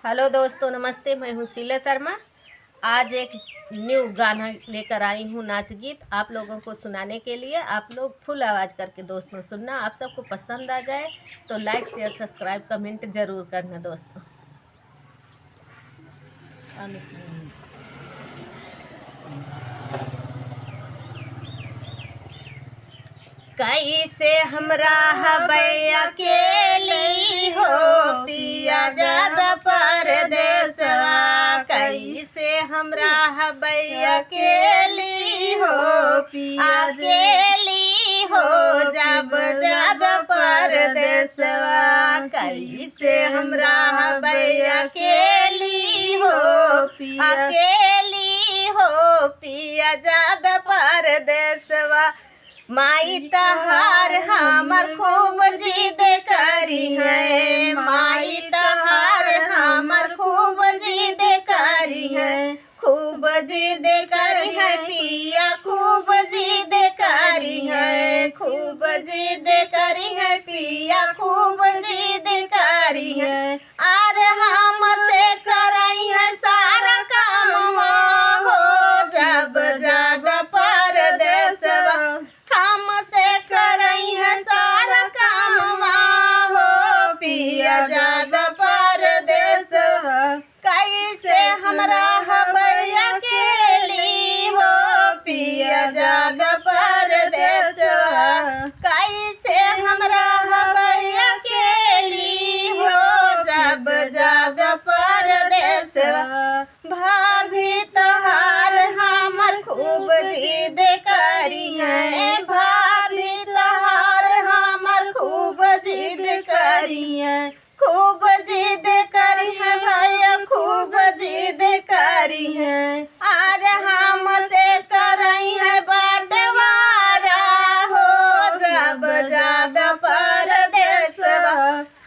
Hello दोस्तों, नमस्ते। मैं हूँ शीला शर्मा। आज एक न्यू गाना लेकर आई हूँ, नाच गीत आप लोगों को सुनाने के लिए। आप लोग फुल आवाज़ करके दोस्तों सुनना। आप सबको पसंद आ जाए तो लाइक शेयर सब्सक्राइब कमेंट ज़रूर करना दोस्तों। कैसे हमरा हबैया अकेली हो पिया जब परदेसवा, कैसे हमरा हबैया अकेली हो अकेली हो जब जब परदेसवा, कैसे हमरा हबैया अकेली हो अकेली हो पिया जब परदेसवा। माई तहार हमर खूब जिद करी है, माई तहार हमर खूब जिद करी है, खूब जिद करी है पिया, खूब जिद करी है, खूब जिद करी है पिया, खूब जिद करी है। और हमसे करई है सारा काम हो जब जब परदेसवा, हमसे करई है सारा काम हो पिया जब परदेसवा। कैसे हमरा हबैया अकेली हो पिया जब परदेसवा, कैसे हमरा हबैया अकेली हो जब जब परदेसवा। भाभी तहार हमर खूब जिद करी है, भाभी तहार हमर खूब जिद करी है, खूब जिद करी है भैया, खूब जिद करी है। और हमसे करई है बंटवारा हो जब जब परदेसवा,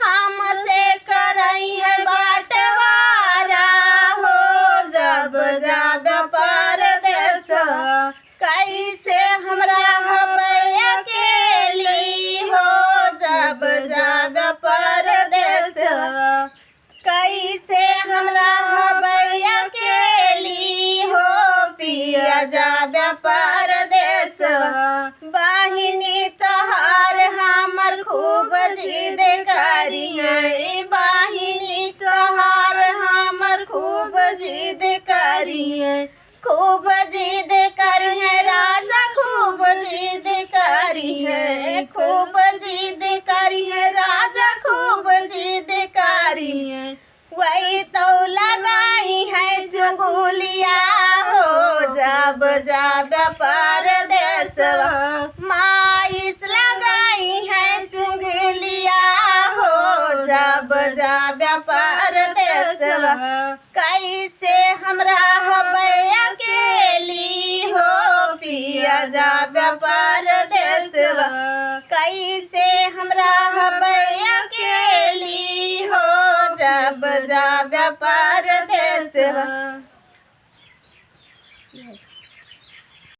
हमसे करई है बंटवारा हो जब जब परदेसवा। कैसे हमरा हबैया अकेली हो जब जब परदेसवा, कैसे हमरा हबैया अकेली हो पिया जब परदेसवा। बहिनी तहार हमर खूब जिद करी है, बहिनी तहार हमर खूब जिद करी है, खूब जिद करी है राजा, खूब जिद करी है, खूब जिद करी है राजा, खूब जिद करी है। वही तो लगाई है चुंगुलिया हो जब जब परदेसवा, माइस लगाई है चुंगलिया हो जब जब परदेसवा। कैसे हमरा हबैया अकेली हो पिया जब परदेसवा, कैसे हमरा हबैया अकेली हो जब जब परदेसवा।